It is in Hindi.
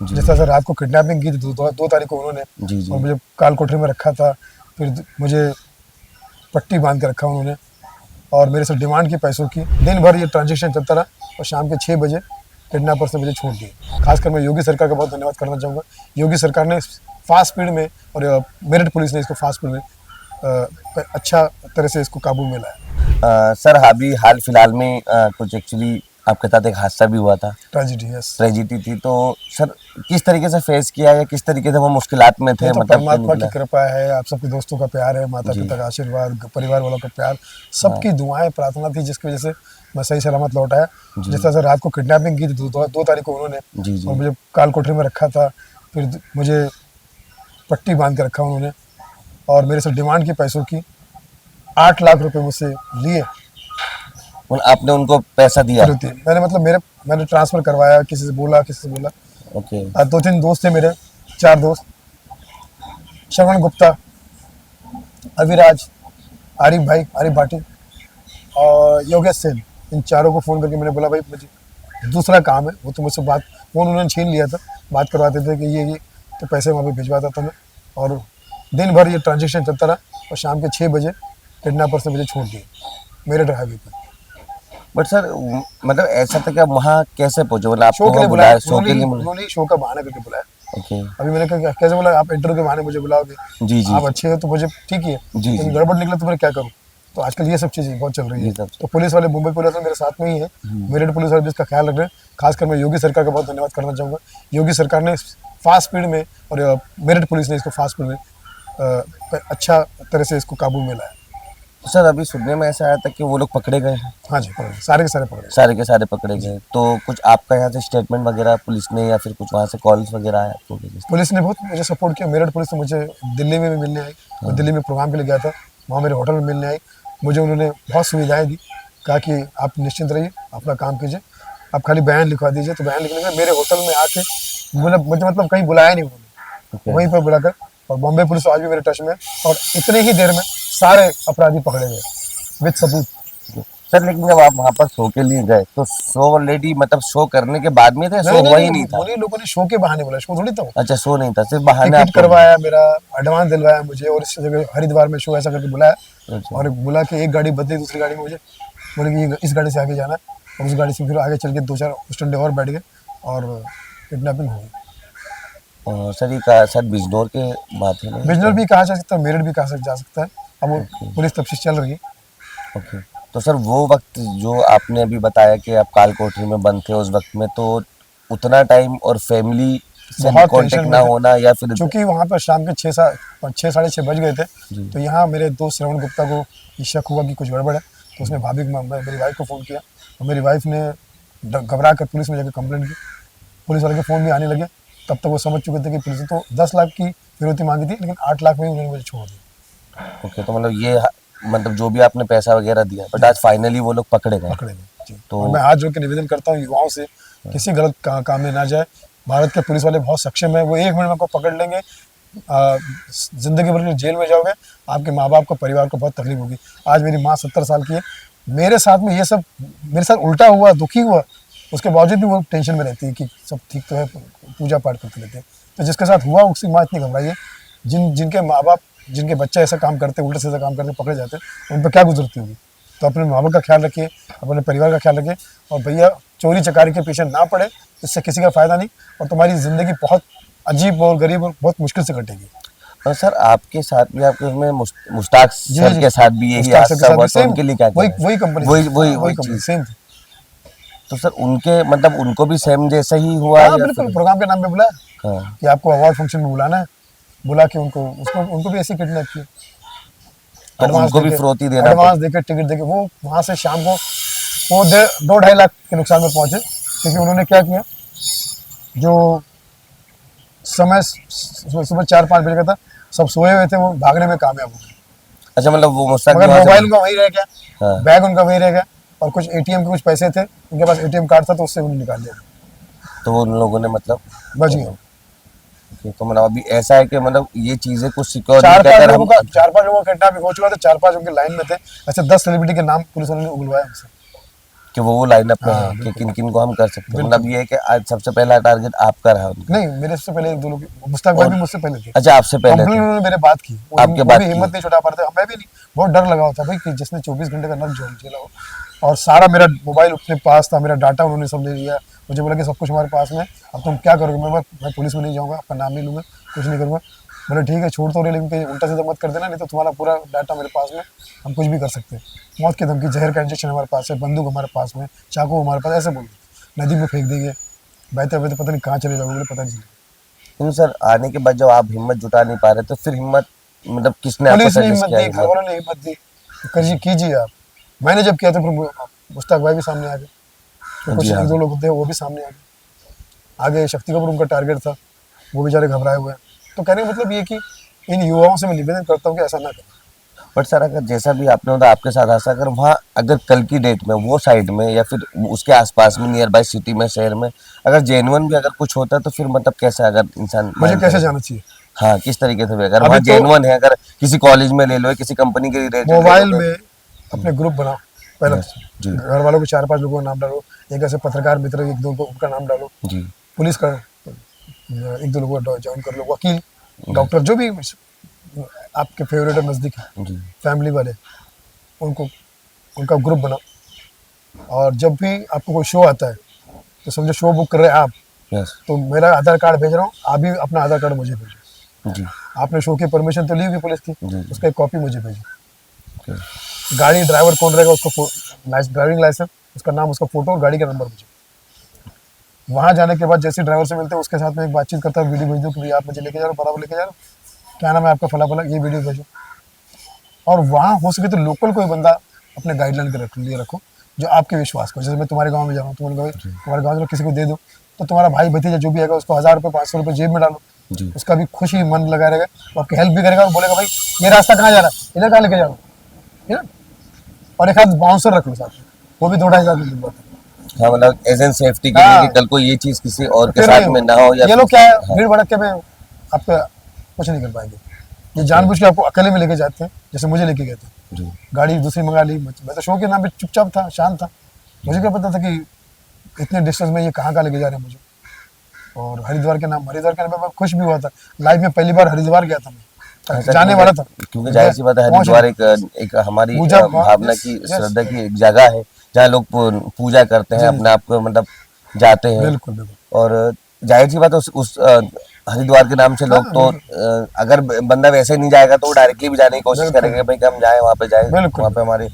जिस तरह से रात को किडनैपिंग की थी 2 तारीख को उन्होंने, जी जी। और मुझे काल कोठरी में रखा था। फिर मुझे पट्टी बांध के रखा उन्होंने और मेरे से डिमांड की पैसों की। दिन भर ये ट्रांजेक्शन चलता रहा और शाम के 6 बजे किडनैपर से मुझे छोड़ दिए। खासकर मैं योगी सरकार का बहुत धन्यवाद करना चाहूँगा। योगी सरकार ने फास्ट स्पीड में और मेरठ पुलिस ने इसको फास्ट स्पीड में अच्छा तरह से इसको काबू में लाया। सर अभी हाल फिलहाल में कुछ एक्चुअली आपके साथ एक हादसा भी हुआ था, ट्रेजिडी, यस। ट्रेजिडी थी, तो सर किस तरीके से फेस किया या किस तरीके से वो मुश्किलात में थे? ये तो मतलब परमात्मा की कृपा है, आप सबके दोस्तों का प्यार है, माता पिता का आशीर्वाद, परिवार वालों का प्यार, सबकी दुआएं प्रार्थना थी, जिसकी वजह से मैं सही सलामत लौट आया। जिस तरह से रात को किडनैपिंग की थी 2 तारीख को उन्होंने, जी जी। और मुझे काल कोठरी में रखा था। फिर मुझे पट्टी बांध के रखा उन्होंने और मेरे से डिमांड की पैसों की। 8 लाख रुपए मुझसे लिए। आपने उनको पैसा दिया? मैंने मतलब मैंने ट्रांसफर करवाया, किसी से बोला। ओके। 2-3 दोस्त थे मेरे, 4 दोस्त, श्रवण गुप्ता, अविराज, आरिफ भाटी और योगेश सेन। इन चारों को फ़ोन करके मैंने बोला, भाई मुझे दूसरा काम है। वो तो मुझसे फ़ोन उन्होंने छीन लिया था, बात करवाते थे कि ये तो पैसे वहाँ पे भिजवाता था मैं। और दिन भर ये ट्रांजेक्शन चलता रहा और शाम के 6 बजे किडनैपर से मुझे छोड़ दिए मेरठ हाईवे पर। बट सर मतलब ऐसा था कि आप वहाँ कैसे पहुंचे? मतलब शो आपको के लिए वहाँ बुलाया, बुलाया, शो के लिए बुलाया? उन्होंने शो का बहाना करके बुलाया। ओके। अभी मैंने कहा कैसे बोला, आप इंटरव्यू के बहाने मुझे बुलाओगे? जी जी। आप अच्छे हो तो मुझे ठीक ही है, जी लेकिन जी। गड़बड़ निकला तो मैं क्या करूँ? तो आजकल ये सब चीज़ें बहुत चल रही ये है। सब तो पुलिस वाले, मुंबई पुलिस वाले मेरे साथ में ही है, मेरठ पुलिस वाले भी इसका ख्याल रख रहे हैं। खासकर मैं योगी सरकार का बहुत धन्यवाद करना चाहूँगा। योगी सरकार ने फास्ट स्पीड में और मेरठ पुलिस ने इसको फास्ट स्पीड में अच्छा तरह से इसको काबू में लाया। तो सर अभी सुनने में ऐसा आया था कि वो लोग पकड़े गए हैं? हाँ जी, पकड़े, सारे के सारे पकड़े। सारे के सारे पकड़े गए। तो कुछ आपका यहाँ से स्टेटमेंट वगैरह पुलिस ने या फिर कुछ वहाँ से कॉल्स वगैरह आया आपको? पुलिस ने बहुत मुझे सपोर्ट किया। मेरठ पुलिस तो मुझे दिल्ली में भी मिलने आई। मैं दिल्ली में प्रोग्राम के लिए गया था, वहाँ मेरे होटल में मिलने आई। मुझे उन्होंने बहुत सुविधाएं दी, कहा कि आप निश्चिंत रहिए, अपना काम कीजिए, आप खाली बयान लिखवा दीजिए। तो बयान लिखने में मेरे होटल में आके मुझे मतलब कहीं बुलाया नहीं उन्होंने, वहीं पर बुलाकर। और बॉम्बे पुलिस आज भी मेरे टच में, और इतने ही देर में सारे अपराधी पकड़े गए विद सबूत। सर लेकिन जब आप वहाँ पर शो के लिए गए तो शो ऑलरेडी मतलब शो करने के बाद में था, शो हुआ ही नहीं था? उन्हीं लोगों ने शो के बहाने बोला, शो थोड़ी था। अच्छा, शो नहीं था, सिर्फ बहाने टिकट करवाया, मेरा एडवांस दिलवाया मुझे, और इस जगह हरिद्वार में शो ऐसा करके बुलाया। अच्छा। और बुला के एक गाड़ी बदली, दूसरी गाड़ी में मुझे बोले कि इस गाड़ी से आगे जाना है, और उस गाड़ी से फिर आगे चल के 2-4 स्टैंड और बैठ गए और किडनैपिंग हो गई। सर ये कहा सर बिजनौर के बात है ना? बिजनौर भी कहा जा सकता है, मेरठ भी कहा जा सकता है। अब वो पुलिस तफ्तीश चल रही है। ओके। तो सर वो वक्त जो आपने अभी बताया कि आप काल कोठरी में बंद थे, उस वक्त में तो उतना टाइम और फैमिली से बहुत कांटेक्ट टेंशन ना में थे। होना या फिर चूँकि वहाँ पर शाम के 6 साढ़े 6 बज गए थे, तो यहाँ मेरे दोस्त श्रवण गुप्ता को ये शक हुआ कि कुछ गड़बड़ है। तो उसने मेरी वाइफ को फ़ोन किया, और मेरी वाइफ ने घबरा कर पुलिस में जाकर कंप्लेंट की। पुलिस वाले के फ़ोन भी आने लगे। तब तक वो समझ चुके थे कि पुलिस तो 10 लाख की फिरौती मांगी थी, लेकिन 8 लाख में ही उन्होंने मुझे छोड़ दिया। ओके। तो मतलब ये मतलब जो भी आपने पैसा वगैरह दिया, बट आज फाइनली वो लोग पकड़े गए जी। तो और मैं हाथ जोड़ के निवेदन करता हूँ युवाओं से, किसी गलत काम में ना जाए। भारत के पुलिस वाले बहुत सक्षम है, वो 1 मिनट में आपको पकड़ लेंगे, जिंदगी भर के लिए जेल में जाओगे, आपके माँ बाप को, परिवार को बहुत तकलीफ होगी। आज मेरी माँ 70 साल की है, मेरे साथ में ये सब मेरे साथ उल्टा हुआ, दुखी हुआ, उसके बावजूद भी वो टेंशन में रहती है कि सब ठीक तो है, पूजा पाठ करते रहते हैं। तो जिसके साथ हुआ उसकी माँ इतनी घबराई है। जिनके माँ बाप, जिनके बच्चे ऐसा काम करते, उल्टे सीधा काम करते पकड़े जाते हैं, उन पर क्या गुजरती होगी। तो अपने माँ बाप का ख्याल रखिए, अपने परिवार का ख्याल रखिए, और भैया चोरी चकारी के पीछे ना पड़े, इससे किसी का फ़ायदा नहीं, और तुम्हारी ज़िंदगी बहुत अजीब और गरीब और बहुत मुश्किल से कटेगी। और सर आपके साथ भी, आपके उसमें मुश्ताक सर के साथ भी यही हादसा हुआ, तो उनके लिए क्या वही कंपनी, वही कंपनी चीज सेम थी। तो सर उनके मतलब उनको भी सेम जैसा ही हुआ? हाँ बिल्कुल, प्रोग्राम के नाम पे बुलाया हाँ। कि आपको अवार्ड फंक्शन में बुलाना है, बुला के उनको भी ऐसे किडनैप किया। तो उनको भी फिरौती देना, एडवांस देकर, टिकट देकर, वो वहाँ से शाम को वो 2-2.5 लाख के नुकसान में पहुंचे। क्योंकि उन्होंने क्या किया, जो समय सुबह 4-5 बजे का था, सब सोए हुए थे, वो भागने में कामयाब हो गए। अच्छा, मतलब वो मुश्ताक, मगर मोबाइल उनका वहीं रह गया, हाँ। बैग उनका वहीं रह गया, और कुछ एटीएम के कुछ पैसे थे, उनके पास एटीएम कार्ड था, तो उससे उन्हें निकाल दिया, तो वो उन लोगों ने मतलब बच गया। तो मतलब अभी ऐसा है कि मतलब ये चीजें कुछ सिक्योर 4-5 लोगों का किडनैपिंग हो चुका था, 4-5 उनके लाइन में थे। ऐसे 10 सेलिब्रिटी के नाम पुलिस वालों ने उगलवाया हमसे। कि वो लाइनअप में हाँ, है कि बिल्कुल। किन किन को हम कर सकते हैं, बिल्कुल। मतलब ये है कि आज सबसे पहला टारगेट आपका रहा उनका। नहीं, मेरे से पहले एक दो लोग, मुश्ताक भाई और भी मुझसे पहले थे। अच्छा, आपसे पहले कंप्लेन थे, उन्होंने मेरे बात की, आपके वो बात भी की। हिम्मत नहीं जुटा पा रहे थे, मैं भी नहीं। बहुत डर लगा हुआ था भाई कि जिसने 24 घंटे का नर्क झेला हो, और सारा मेरा मोबाइल अपने पास था, मेरा डाटा उन्होंने सब ले लिया। मुझे बोला कि सब कुछ हमारे पास में है, अब तुम क्या करोगे? मैं पुलिस में नहीं जाऊँगा, आपका नाम नहीं लूँगा, कुछ नहीं करूँगा। बोले ठीक है, छोड़ तो रहे, लेकिन कहीं उल्टा सीधा मत कर देना, नहीं तो तुम्हारा पूरा डाटा मेरे पास में, हम कुछ भी कर सकते हैं। मौत की धमकी, जहर का इंजेक्शन हमारे पास है, बंदूक हमारे पास में, चाकू हमारे पास, ऐसे बोल नदी में फेंक देंगे, बहते बहते पता नहीं कहाँ चले जाओगे, बोले पता नहीं चलेगा। लेकिन सर आने के बाद जब आप हिम्मत जुटा नहीं पा रहे तो फिर हिम्मत, मतलब किसने आपको पुलिस ने सजेस्ट हिम्मत किया दी, घर हिम्मत? वालों ने हिम्मत दी, तो करिए, कीजिए आप। मैंने जब किया तो फिर मुश्ताक भाई भी सामने आ गए, फिर कुछ जी हाँ। एक दो लोग थे वो भी सामने आ गए। आगे शक्ति कपूर उनका टारगेट था, वो बेचारे घबराए हुए हैं। तो कहने का मतलब ये कि इन युवाओं से मैं निवेदन करता हूँ कि ऐसा ना करें। बट सर अगर जैसा भी आपने बताया आपके साथ ऐसा, अगर वहाँ अगर कल की डेट में वो साइड में या फिर उसके आसपास में नियर बाय सिटी में, शहर में अगर जेन्युइन भी अगर कुछ होता तो फिर मतलब कैसे अगर इंसान मुझे माइंड कैसे करेगा? जाना चाहिए? हाँ, किस तरीके से भी अगर अभी वहाँ तो जेन्युइन है, अगर किसी कॉलेज में ले लो, किसी कंपनी के रिलेटेड ले लो मोबाइल तो। में अपने ग्रुप बनाओ, पहला यस तो जी। घर वालों के 4-5 लोगों का नाम डालो, एक ऐसे पत्रकार मित्र एक दो को उनका नाम डालो, जी पुलिस का एक दो लोगों को ज्वाइन कर लो, वकील, जी डॉक्टर, जो भी आपके फेवरेट और नज़दीक है, जी फैमिली वाले, उनको, उनका ग्रुप बनाओ। और जब भी आपको कोई शो आता है, तो समझो शो बुक कर रहे हैं आप, यस तो मेरा आधार कार्ड भेज रहा हूँ, आप भी अपना आधार कार्ड मुझे भेजो। जी आपने शो की परमिशन तो ली होगी पुलिस की, जी उसका एक कॉपी मुझे भेजो। ओके गाड़ी ड्राइवर कौन रहेगा, उसको ड्राइविंग लाइसेंस, उसका नाम, उसका फोटो और गाड़ी का नंबर मुझे। वहाँ जाने के बाद जैसे ड्राइवर से मिलते हैं, उसके साथ में एक बातचीत करता है, वीडियो भेज दो कि भैया आप मुझे लेके जा रहे हो, बराबर लेके जा रहे हो, क्या नाम है आपका, फला फला, ये वीडियो भेजो। और वहाँ हो सके तो लोकल कोई बंदा अपने गाइडलाइन के लिए रखो, जो आपके विश्वास को, जैसे मैं तुम्हारे गांव में जा रहा हूँ, तुम्हारे गाँव में किसी को दे दो, तो तुम्हारा भाई भतीजा जो भी आएगा उसको 1000 रुपये 500 रुपये जेब में डालो, जी उसका भी खुशी मन लगा रहेगा, वो आपकी हेल्प भी करेगा और बोलेगा भाई ये रास्ता कहाँ जा रहा है, इधर कहाँ लेके जा रहा हूँ, ठीक है। और एक आध बाउंसर रख लो साथ में, वो भी 2-2.5 हज़ार रुपये देता है। हाँ, मतलब एज एन सेफ्टी के लिए हाँ, कि कल को ये चीज किसी और के फिर साथ नहीं में होगा। ना हो या ये लोग फिर। क्या है, हाँ भीड़ भड़क में आपका कुछ नहीं कर पाएंगे। ये जानबूझ के आपको अकेले में लेके जाते हैं, जैसे मुझे लेके गए थे, जी गाड़ी दूसरी मंगा ली, मैं तो शो के नाम पे चुपचाप था, शांत था, मुझे क्या पता था कि इतने डिस्टेंस में ये कहाँ कहाँ लेके जा रहे हैं मुझे। और हरिद्वार के नाम पे मैं खुश भी हुआ था, लाइफ में पहली बार हरिद्वार गया था हाँ मैं, सर, जाने वाला था, क्योंकि जाहिर सी बात है पहुंच हरिद्वार नहीं। एक हमारी पूजा भावना यस की, यस, श्रद्धा की एक जगह है जहाँ लोग पूजा करते हैं, जी अपने जी, आप को मतलब जाते हैं। बिल्कुल बिल्कुल। और जाहिर सी बात है उस हरिद्वार के नाम से लोग हाँ तो बिल्कुल अगर बंदा वैसे नहीं जाएगा तो वो डायरेक्टली भी जाने की कोशिश बिल्कुल करेगा भाई कि हम जाएं, वहाँ पे जाएं, बिल्कुल वहाँ पे बिल्कुल। हमारे